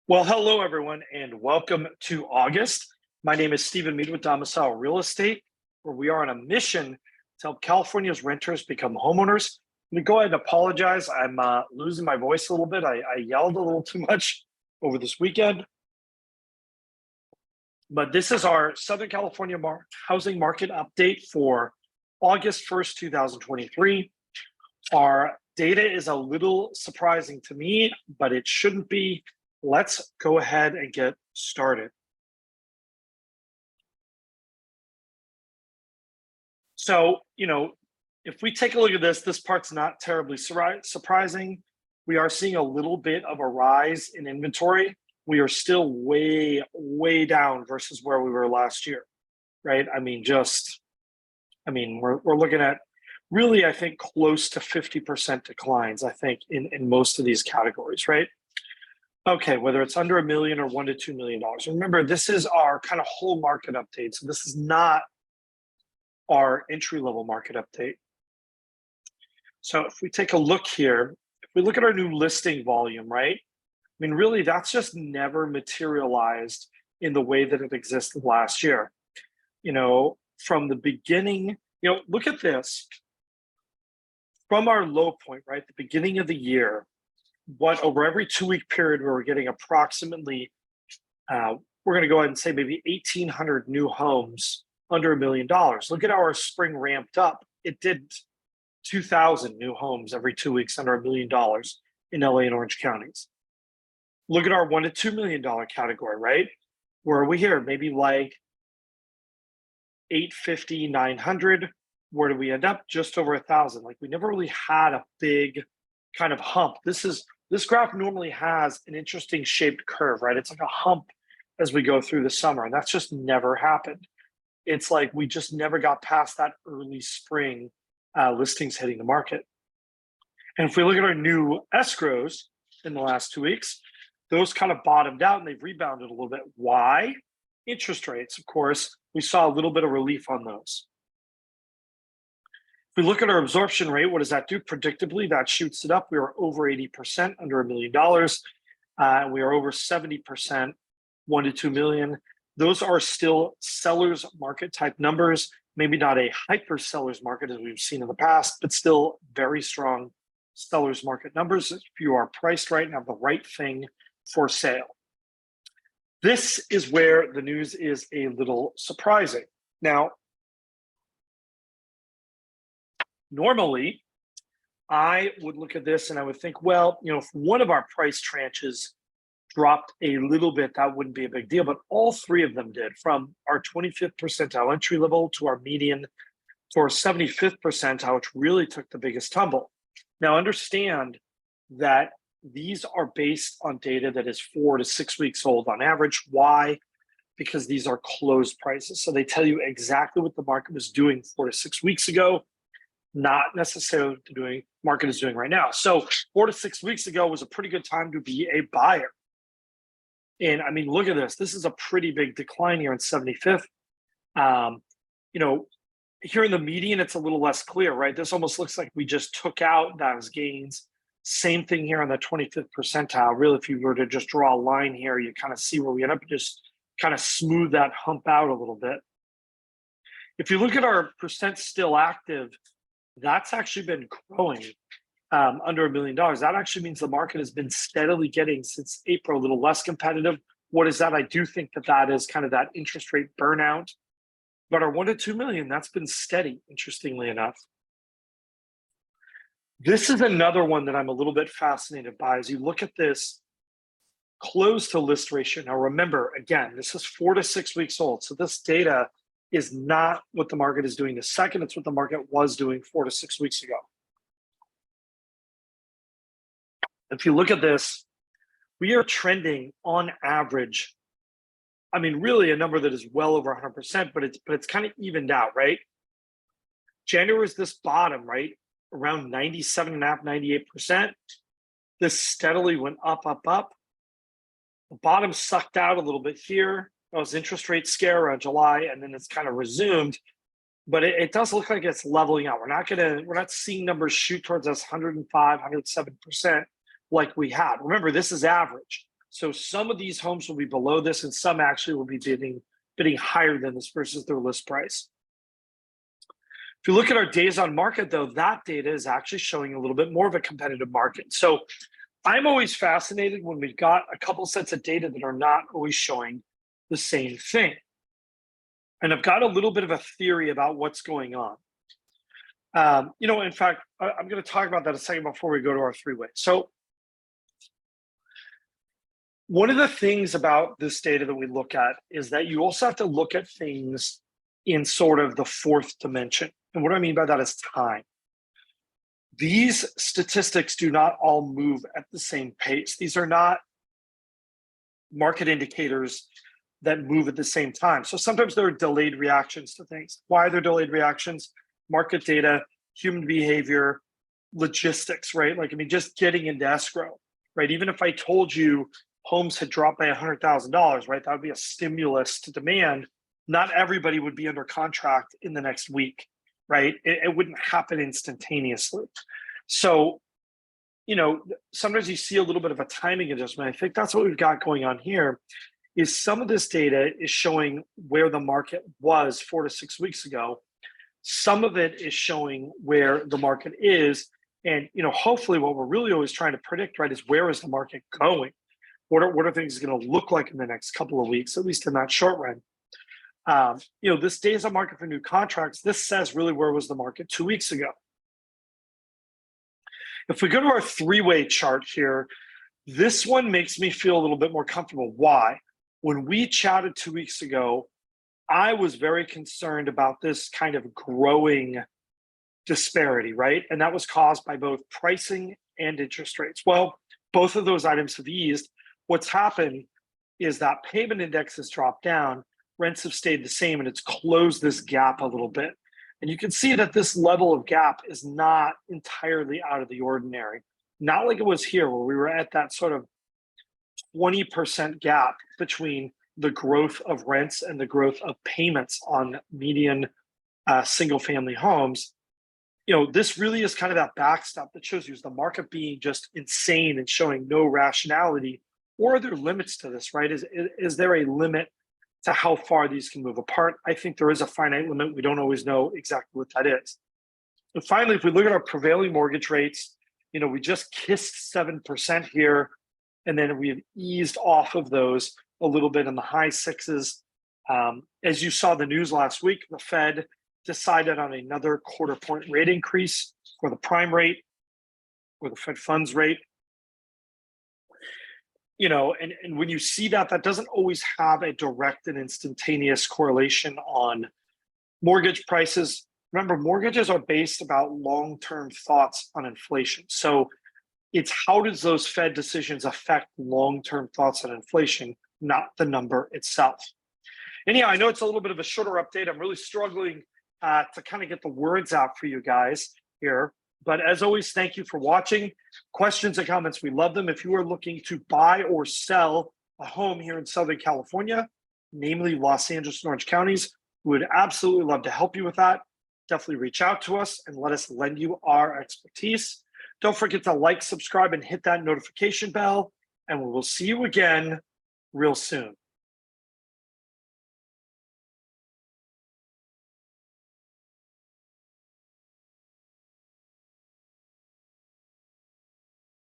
Well, hello, everyone, and welcome to August. My name is Stephen Meade with Domicile Real Estate, where we are on a mission to help California's renters become homeowners. Let me go ahead and apologize. I'm losing my voice a little bit. I yelled a little too much over this weekend. But this is our Southern California housing market update for August 1st, 2023. Our data is a little surprising to me, but it shouldn't be. Let's go ahead and get started. So, if we take a look at this part's not terribly surprising. We are seeing a little bit of a rise in inventory. We are still way, way down versus where we were last year, right? We're looking at really, I think, close to 50% declines, I think, in most of these categories, right? Okay, whether it's under $1 million or $1 to $2 million. Remember, this is our kind of whole market update. So this is not our entry-level market update. So if we take a look here, if we look at our new listing volume, right? Really, that's just never materialized in the way that it existed last year. From the beginning, look at this. From our low point, right, the beginning of the year, over every 2-week period where we're getting approximately, we're going to go ahead and say maybe 1,800 new homes under $1 million. Look at how our spring ramped up. It did 2,000 new homes every 2 weeks under $1 million in LA and Orange counties. Look at our $1 to $2 million category, right? Where are we here? Maybe like 850, 900. Where do we end up? Just over 1,000. Like, we never really had a big kind of hump. This graph normally has an interesting shaped curve, right? It's like a hump as we go through the summer, and that's just never happened. It's like we just never got past that early spring listings hitting the market. And if we look at our new escrows in the last 2 weeks, those kind of bottomed out and they've rebounded a little bit. Why? Interest rates, of course. We saw a little bit of relief on those. If we look at our absorption rate, what does that do? Predictably, that shoots it up. We are over 80% under $1 million. We are over 70%, $1 to $2 million. Those are still sellers market type numbers. Maybe not a hyper sellers market as we've seen in the past, but still very strong sellers market numbers if you are priced right and have the right thing for sale. This is where the news is a little surprising. Now, normally, I would look at this and I would think, well, if one of our price tranches dropped a little bit, that wouldn't be a big deal. But all three of them did, from our 25th percentile entry level to our median to our 75th percentile, which really took the biggest tumble. Now, understand that these are based on data that is 4 to 6 weeks old on average. Why? Because these are closed prices. So they tell you exactly what the market was doing 4 to 6 weeks ago, not necessarily the market is doing right now. So 4 to 6 weeks ago was a pretty good time to be a buyer. And look at this. This is a pretty big decline here in 75th. Here in the median, it's a little less clear, right? This almost looks like we just took out those gains. Same thing here on the 25th percentile. Really, if you were to just draw a line here, you kind of see where we end up, just kind of smooth that hump out a little bit. If you look at our percent still active, that's actually been growing under $1 million. That actually means the market has been steadily getting, since April, a little less competitive. What is that? I do think that is kind of that interest rate burnout. But our $1 to $2 million, that's been steady, interestingly enough. This is another one that I'm a little bit fascinated by. As you look at this close to list ratio. Now, remember, again, this is 4 to 6 weeks old. So this data is not what the market is doing the second. It's what the market was doing 4 to 6 weeks ago. If you look at this, we are trending on average. Really a number that is well over 100%, but it's kind of evened out, right? January is this bottom, right? Around 97.5%, 98%. This steadily went up. The bottom sucked out a little bit here. That was interest rate scare around July, and then it's kind of resumed. But it does look like it's leveling out. We're not seeing numbers shoot towards us 105, 107% like we had. Remember, this is average. So some of these homes will be below this, and some actually will be bidding higher than this versus their list price. If you look at our days on market, though, that data is actually showing a little bit more of a competitive market. So I'm always fascinated when we've got a couple sets of data that are not always showing the same thing. And I've got a little bit of a theory about what's going on. In fact, I'm going to talk about that a second before we go to our three-way. So one of the things about this data that we look at is that you also have to look at things in sort of the fourth dimension. And what I mean by that is time. These statistics do not all move at the same pace. These are not market indicators that move at the same time. So sometimes there are delayed reactions to things. Why are there delayed reactions? Market data, human behavior, logistics, right? Just getting into escrow, right? Even if I told you homes had dropped by $100,000, right? That would be a stimulus to demand. Not everybody would be under contract in the next week, right? It wouldn't happen instantaneously. So, sometimes you see a little bit of a timing adjustment. I think that's what we've got going on here, is some of this data is showing where the market was 4 to 6 weeks ago. Some of it is showing where the market is. And, hopefully what we're really always trying to predict, right, is where is the market going? What are things going to look like in the next couple of weeks, at least in that short run? This days on market for new contracts, this says really where was the market 2 weeks ago. If we go to our three-way chart here, this one makes me feel a little bit more comfortable. Why? When we chatted 2 weeks ago, I was very concerned about this kind of growing disparity, right? And that was caused by both pricing and interest rates. Well, both of those items have eased. What's happened is that payment index has dropped down, rents have stayed the same, and it's closed this gap a little bit. And you can see that this level of gap is not entirely out of the ordinary. Not like it was here where we were at that sort of 20% gap between the growth of rents and the growth of payments on median single family homes. This really is kind of that backstop that shows you is the market being just insane and showing no rationality, or are there limits to this, right? Is there a limit to how far these can move apart? I think there is a finite limit. We don't always know exactly what that is. And finally, if we look at our prevailing mortgage rates, we just kissed 7% here, and then we've eased off of those a little bit in the high sixes. As you saw the news last week, the Fed decided on another quarter-point rate increase for the prime rate, or the Fed funds rate. And when you see that, that doesn't always have a direct and instantaneous correlation on mortgage prices. Remember, mortgages are based about long-term thoughts on inflation. So it's how does those Fed decisions affect long-term thoughts on inflation, not the number itself. Anyhow, I know it's a little bit of a shorter update. I'm really struggling to kind of get the words out for you guys here. But as always, thank you for watching. Questions and comments, we love them. If you are looking to buy or sell a home here in Southern California, namely Los Angeles and Orange counties, we would absolutely love to help you with that. Definitely reach out to us and let us lend you our expertise. Don't forget to like, subscribe, and hit that notification bell. And we will see you again real soon.